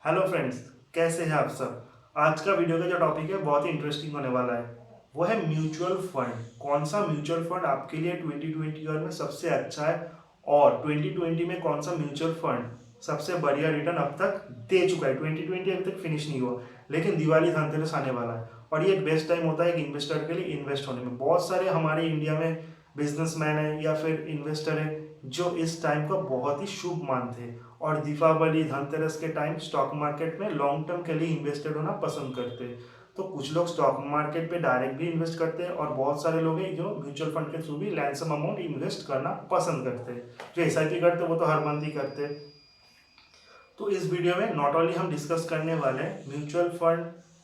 Hello friends, कैसे हैं आप सब। आज का वीडियो का जो टॉपिक है बहुत ही इंटरेस्टिंग होने वाला है। वो है म्यूचुअल फंड। कौन सा म्यूचुअल फंड आपके लिए 2020 ईयर में सबसे अच्छा है और 2020 में कौन सा म्यूचुअल फंड सबसे बढ़िया रिटर्न अब तक दे चुका है। 2020 अभी तक फिनिश नहीं हुआ, लेकिन दिवाली धनतेरस आने वाला है और ये एक बेस्ट टाइम होता है एक इन्वेस्टर के लिए इन्वेस्ट होने में। बहुत सारे हमारे इंडिया में बिजनेसमैन है या फिर इन्वेस्टर है जो इस टाइम को बहुत ही शुभ मानते हैं और दीपावली धनतेरस के टाइम स्टॉक मार्केट में लॉन्ग टर्म के लिए इन्वेस्टेड होना पसंद करते हैं। तो कुछ लोग स्टॉक मार्केट पे डायरेक्ट भी इन्वेस्ट करते हैं और बहुत सारे लोग हैं जो म्यूचुअल फंड के थ्रू भी लैंसम अमाउंट इन्वेस्ट करना पसंद करते हैं। जो एसआईपी करते हैं वो तो हर मंथ ही करते हैं। तो इस वीडियो में नॉट ओनली हम डिस्कस करने वाले हैं म्यूचुअल फंड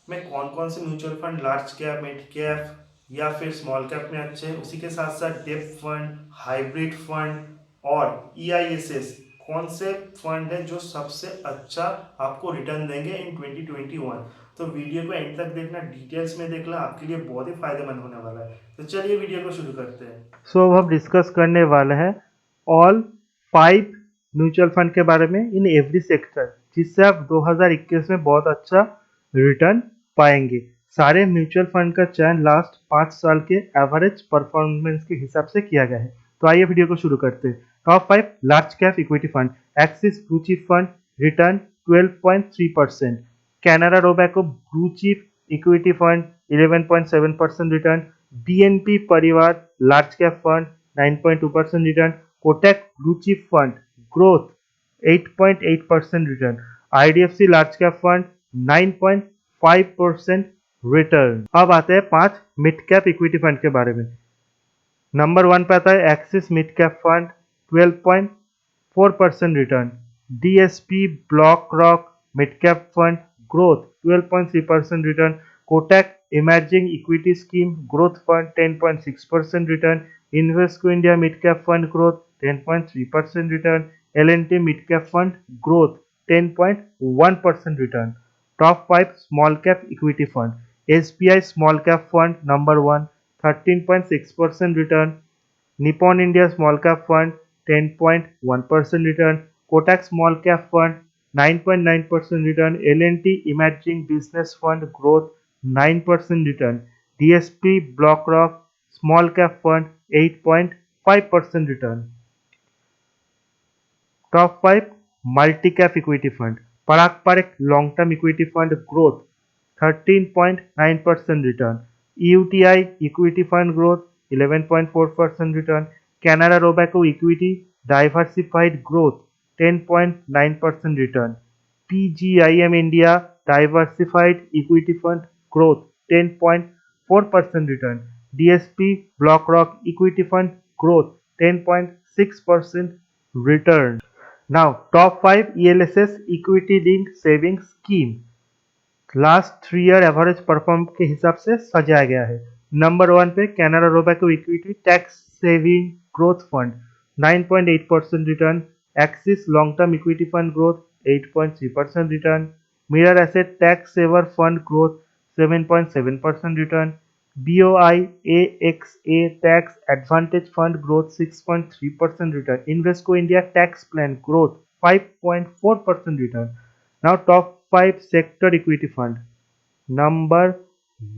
में कौन कौन से mutual fund large cap, mid cap या फिर स्मॉल कैप में अच्छे हैं। उसी के साथ साथ डेप्थ फंड, हाइब्रिड फंड और ईआईएसएस कौन से फंड है जो सबसे अच्छा आपको रिटर्न देंगे इन 2021। तो वीडियो को एंड तक देखना, डिटेल्स में देखना, आपके लिए बहुत ही फायदेमंद होने वाला है। तो चलिए वीडियो को शुरू करते हैं। अब हम डिस्कस करने वाले हैं ऑल 5 म्यूचुअल फंड के बारे में इन एवरी सेक्टर, जिससे आप 2021 में बहुत अच्छा रिटर्न पाएंगे। सारे म्यूचुअल फंड का चयन लास्ट 5 साल के एवरेज परफॉर्मेंस के हिसाब से किया गया है। तो आइए वीडियो को शुरू करते हैं। Top 5 large cap equity fund. Axis blue chip fund return 12.3%। Canara Robeco blue chip equity fund 11.7% return. BNP Paribas large cap fund 9.2% return. Kotak blue chip fund growth 8.8% return. IDFC large cap fund 9.5% return. अब आते हैं 5 mid cap equity fund के बारे में। Number 1 पे आता है axis mid cap fund 12.4% return. DSP block rock mid cap fund growth 12.3% return. Kotak emerging equity scheme growth fund 10.6% return. Invesco India mid cap fund growth 10.3% return. L&T mid cap fund growth 10.1% return. Top 5 small cap equity fund. SBI small cap fund number 1 13.6% return. Nippon India Small Cap Fund 10.1% return. Kotak Small Cap Fund 9.9% return. L&T Emerging Business Fund Growth 9% return. DSP BlackRock Small Cap Fund 8.5% return. Top 5 Multi-Cap Equity Fund. Parag Parikh Long Term Equity Fund Growth 13.9% return. EUTI Equity Fund Growth 11.4% return. Canara Robeco Equity Diversified Growth 10.9% return. PGIM India Diversified Equity Fund Growth 10.4% return. DSP BlackRock Equity Fund Growth 10.6% return. Now, top 5 ELSS Equity Linked Savings Scheme last 3 year average perform के हिसाब से सजाया गया है। Number 1 पे Canara Robeco equity tax saving growth fund 9.8% return. Axis long term equity fund growth 8.3% return. Mirae asset tax saver fund growth 7.7% return. BOI AXA tax advantage fund growth 6.3% return. Invesco India tax plan growth 5.4% return. Now top 5 sector equity fund. Number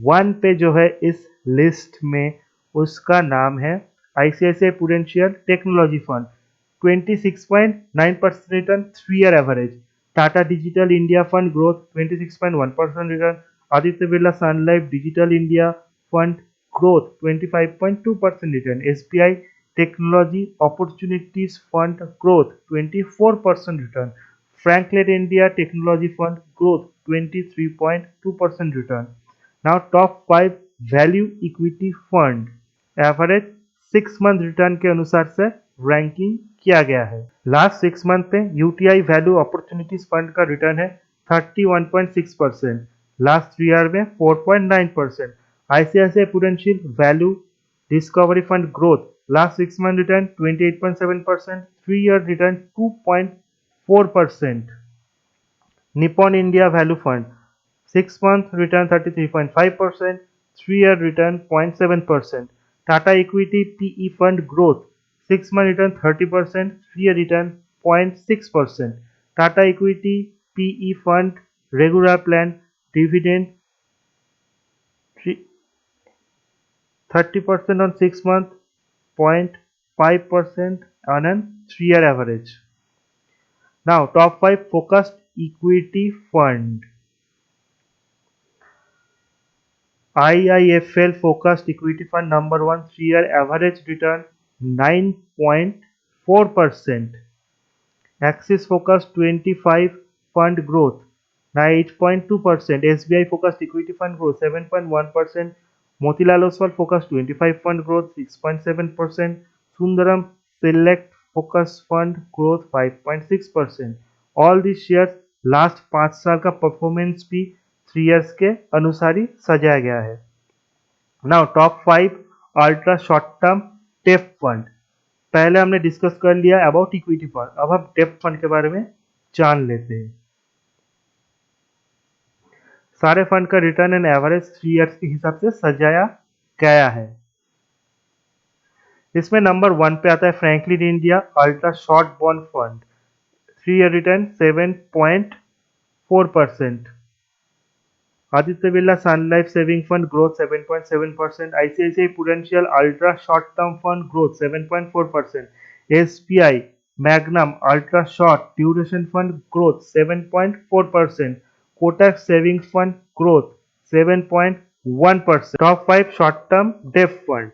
1 पे जो है इस list में उसका नाम है ICICI Prudential technology fund 26.9% return 3 year average. Tata digital India fund growth 26.1% return. Aditya Birla Sun Life digital India fund growth 25.2% return. SBI technology opportunities fund growth 24% return. Franklin India Technology Fund growth 23.2% return. Now top 5 value equity fund average 6 month return के अनुसार से ranking किया गया है। Last 6 month पे UTI value opportunities fund का return है 31.6%। Last 3 year में 4.9%। ICICI prudential value discovery fund growth last 6 month return 28.7%। 3 year return 2.4%. Nippon India Value Fund 6 month return 33.5%, 3 year return 0.7%. Tata Equity PE Fund Growth 6 month return 30%, 3 year return 0.6%. Tata Equity PE fund, regular plan, dividend, 30% on 6 month, 0.5% on a 3-year average. Now, top 5 focused equity fund. IIFL Focused Equity Fund number 1, 3-year average return 9.4%. Axis Focused 25 Fund Growth 8.2%. SBI Focused Equity Fund Growth 7.1%. Motilal Oswal Focused 25 Fund Growth 6.7%. Sundaram Select Focus Fund Growth 5.6%. All these shares last 5 साल का performance भी 3 years के अनुसार ही सजाया गया है. Now top 5 ultra short term डेप्थ fund. पहले हमने डिस्कस कर लिया अबाउट इक्विटी फंड, अब हम डेप्थ फंड के बारे में जान लेते हैं. सारे फंड का रिटर्न एंड एवरेज 3 इयर्स के हिसाब से सजाया गया है. इसमें नंबर 1 पे आता है Franklin India ultra short bond fund, 3 year return 7.4%. Aditya Birla Sun Life saving fund growth 7.7%. ICICI Prudential ultra short term fund growth 7.4%. SBI Magnum ultra short duration fund growth 7.4%. Kotak saving fund growth 7.1%. Top 5 short term डेप्थ fund.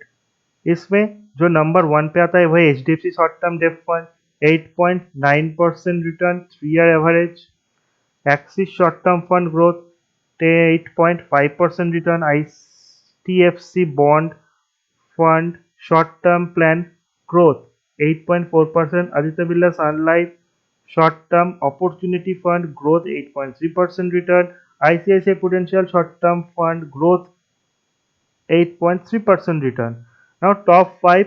इसमें जो number 1 पे आता है वह HDFC short term डेप्थ fund 8.9% return 3 year average. Axis short term fund growth 8.5% return. ITFC bond fund short term plan growth 8.4%. Aditya Birla Sun Life short term opportunity fund growth 8.3% return. ICICI Prudential short term fund growth 8.3% return. Now top 5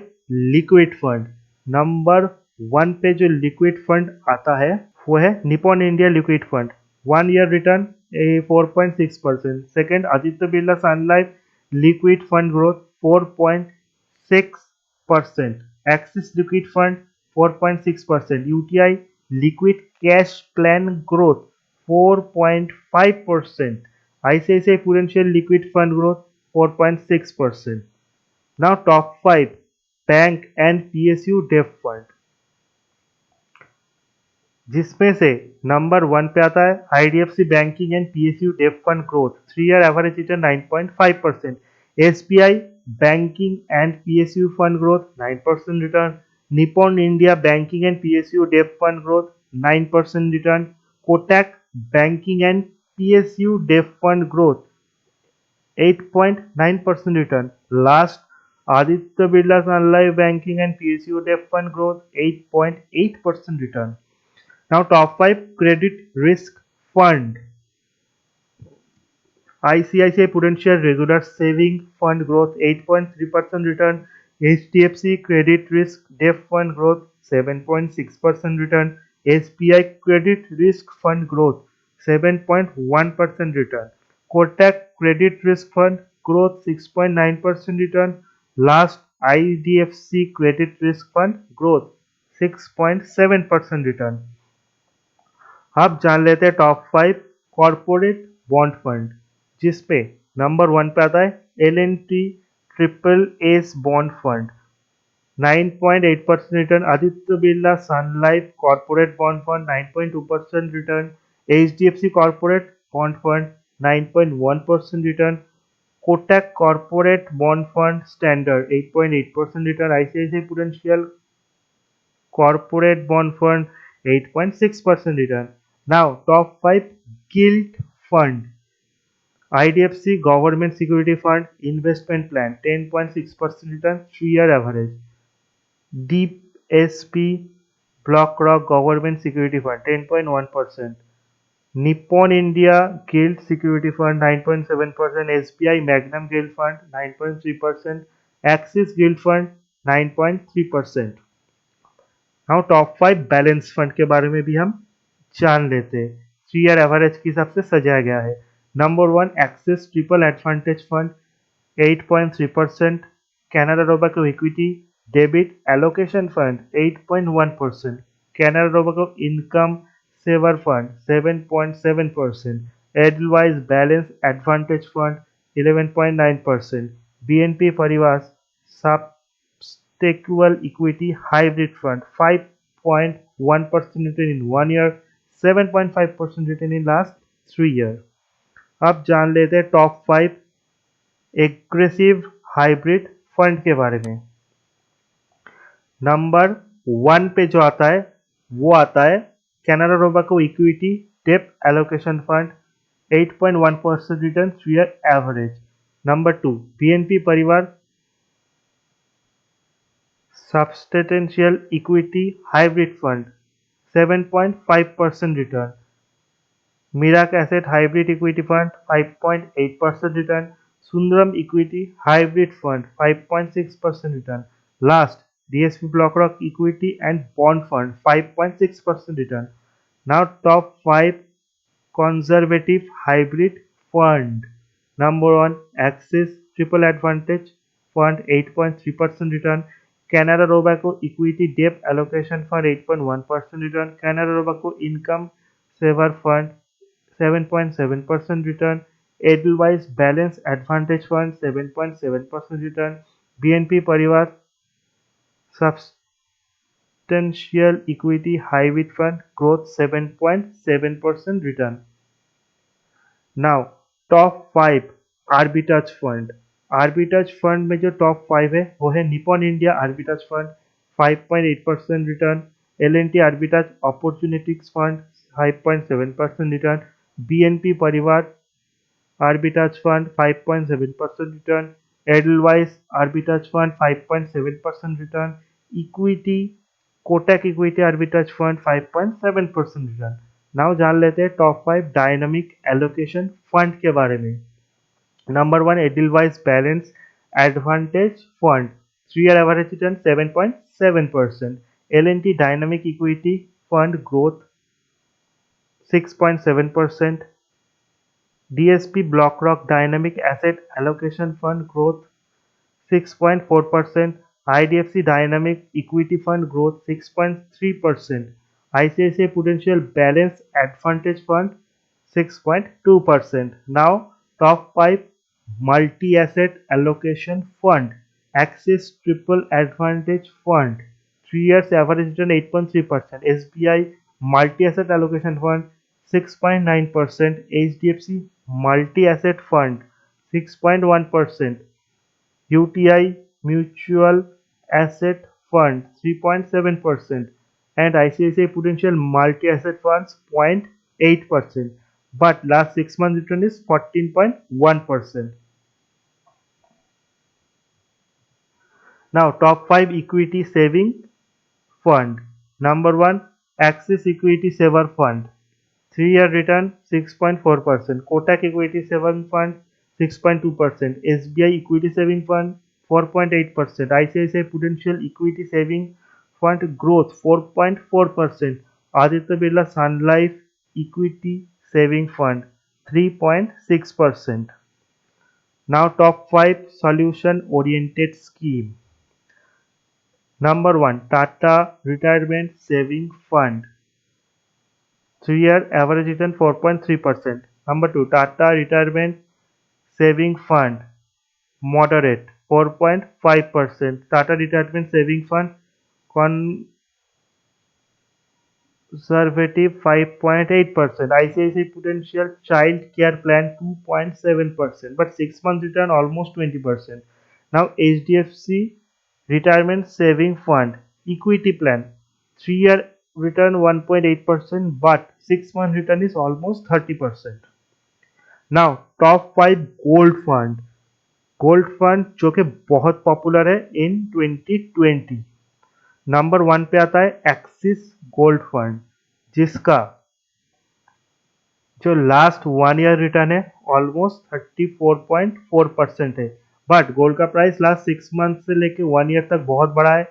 liquid fund. Number 1 पे जो liquid fund आता है वो है Nippon India liquid fund, 1 year return 4.6%. Second, Aditya Birla Sun Life Liquid Fund Growth 4.6%. Axis Liquid Fund 4.6%. UTI Liquid Cash Plan Growth 4.5%. ICICI Prudential Liquid Fund Growth 4.6%. Now top 5 Bank and PSU Debt Fund, जिसमें से number 1 पे आता है IDFC banking and PSU डेप्थ fund growth, 3 year average return 9.5%. SBI banking and PSU fund growth 9% return. Nippon India banking and PSU डेप्थ fund growth 9% return. Kotak banking and PSU डेप्थ fund growth 8.9% return. Last Aditya Birla Sun Life banking and PSU डेप्थ fund growth 8.8% return. Now top 5 credit risk fund. ICICI Prudential regular saving fund growth 8.3% return. HDFC credit risk debt fund growth 7.6% return. SBI credit risk fund growth 7.1% return. Kotak credit risk fund growth 6.9% return. Last IDFC credit risk fund growth 6.7% return. अब जान लेते हैं top 5 corporate bond fund, जिसपे number 1 पे आता है L&T triple ace bond fund 9.8% return. Aditya Birla Sun Life corporate bond fund 9.2% return. HDFC corporate bond fund 9.1% return. Kotak corporate bond fund standard 8.8% return. ICICI Prudential corporate bond fund 8.6% return. Now top 5 gilt fund. IDFC government security fund investment plan 10.6% return 3 year average. DSP BlackRock government security fund 10.1%. Nippon India gilt security fund 9.7%. SBI Magnum gilt fund 9.3%. Axis gilt fund 9.3%. Now top 5 balance fund के बारे में भी हम जान लेते हैं. 3 year average के हिसाब से सजाया गया है. Number 1 axis triple advantage fund 8.3%. Canara Robeco equity debit allocation fund 8.1%. Canara Robeco income Saver Fund 7.7%, Edelweiss Balanced Advantage Fund 11.9%, BNP Paribas Substantial Equity Hybrid Fund 5.1% return in 1 year, 7.5% return in last 3 years. अब जान लेते हैं top 5 aggressive hybrid fund के बारे में। Number 1 पे जो आता है वो आता है कैनरा रोबेको इक्विटी डेप्थ allocation fund 8.1% return 3 year average. Number 2 BNP Paribas substantial equity hybrid fund 7.5% return. Mirac Asset Hybrid Equity Fund 5.8% return, Sundaram Equity Hybrid Fund 5.6% return. Last, DSP BlackRock Equity and Bond Fund 5.6% return. Now top 5 conservative hybrid fund. Number 1 Axis Triple Advantage Fund 8.3% return. Canara Robeco Equity Debt Allocation Fund 8.1% return. Canara Robeco Income Saver Fund 7.7% return, Edelweiss Balanced Advantage Fund 7.7% return, BNP Paribas Substantial Equity Hybrid Fund Growth 7.7% return. Now top 5 Arbitrage Fund. Arbitrage Fund में जो top 5 है वो है Nippon India Arbitrage Fund 5.8% return, L&T Arbitrage Opportunities Fund 5.7% return, BNP Paribas Arbitrage Fund 5.7% return, Edelweiss Arbitrage Fund 5.7% return, Equity Kotak Equity Arbitrage Fund 5.7% return. Now जान लेते हैं top 5 dynamic allocation fund के बारे में। Number 1 Edelweiss Balanced Advantage Fund 3 year average return 7.7%, L&T Dynamic Equity Fund growth 6.7%, DSP BlackRock Dynamic Asset Allocation Fund growth 6.4%, IDFC Dynamic Equity Fund growth 6.3%, ICICI Prudential Balanced Advantage Fund 6.2%. Now top 5 multi-asset allocation fund. Axis Triple Advantage Fund 3 years average return 8.3%, SBI Multi-Asset Allocation Fund 6.9%, HDFC Multi-Asset Fund 6.1%, UTI Mutual Asset Fund 3.7%, and ICICI Prudential Multi-Asset Funds 0.8%. But last 6 months return is 14.1%. Now top 5 equity saving fund. Number 1 Axis Equity Saver Fund 3 year return 6.4%, Kotak Equity Saving Fund 6.2%, SBI Equity Saving Fund 4.8%, ICICI Prudential Equity Saving Fund growth 4.4%, Aditya Birla Sun Life Equity Saving Fund 3.6%. Now top 5 solution oriented scheme. Number 1 Tata Retirement Saving Fund 3 year average return 4.3%. Number 2 Tata Retirement Saving Fund moderate 4.5%. Tata Retirement Saving Fund conservative 5.8%. ICICI Prudential Child Care Plan 2.7%, but 6 months return almost 20%. Now HDFC Retirement Saving Fund Equity Plan 3 year return 1.8%, but 6 month return is almost 30%. Now top 5 gold fund. Gold fund जो कि बहुत popular है इन 2020। Number 1 पे आता है axis gold fund, जिसका जो last 1 year return है ऑलमोस्ट 34.4% है, बट गोल्ड का प्राइस लास्ट 6 मंथ से लेके 1 ईयर तक बहुत बड़ा है,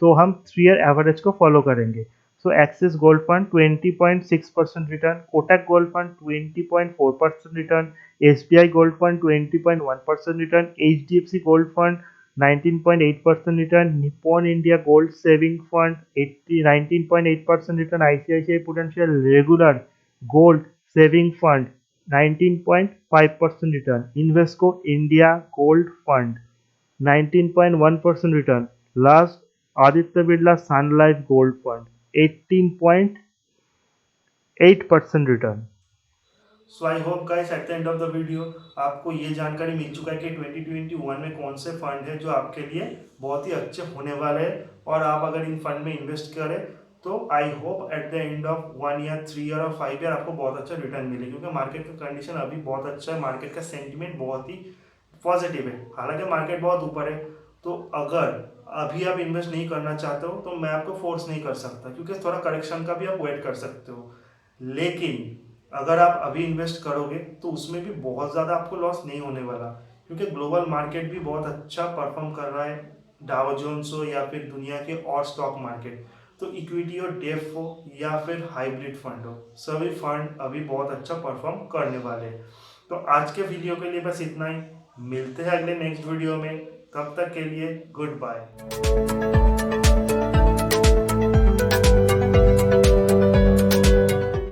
तो हम 3 ईयर एवरेज को फॉलो करेंगे। So Axis gold fund 20.6% return, Kotak gold fund 20.4% return, SBI gold fund 20.1% return, HDFC gold fund 19.8% return, Nippon India Gold Saving Fund 19.8% return, ICICI Prudential Regular Gold Saving Fund 19.5% return, Invesco India Gold Fund 19.1% return. Last, Aditya Birla Sun Life Gold Fund 18.8% return. So I hope guys at the end of the video आपको ये जानकारी मिल चुका है कि 2021 में कौन से fund है जो आपके लिए बहुत ही अच्छे होने वाले हैं, और आप अगर इन फंड में इन्वेस्ट करें तो I hope at the end of 1 year, 3 year और 5 ईयर आपको बहुत अच्छा रिटर्न मिले, क्योंकि मार्केट का कंडीशन अभी बहुत अच्छा है, मार्केट का सेंटिमेंट बहुत ही पॉजिटिव है। हालांकि मार्केट बहुत ऊपर है, तो अगर अभी आप इन्वेस्ट नहीं करना चाहते हो तो मैं आपको फोर्स नहीं कर सकता, क्योंकि थोड़ा करेक्शन का भी आप वेट कर सकते हो। लेकिन अगर आप अभी इन्वेस्ट करोगे तो उसमें भी बहुत ज़्यादा आपको लॉस नहीं होने वाला, क्योंकि ग्लोबल मार्केट भी बहुत अच्छा परफॉर्म कर रहा है, डाउ जोन्स हो या फिर दुनिया के और स्टॉक मार्केट। तो इक्विटी हो, डेफ हो या फिर हाइब्रिड फंड हो, सभी फंड अभी बहुत अच्छा परफॉर्म करने वाले हैं। तो आज के वीडियो के लिए बस इतना ही, मिलते हैं अगले नेक्स्ट वीडियो में, तब तक के लिए गुड बाय।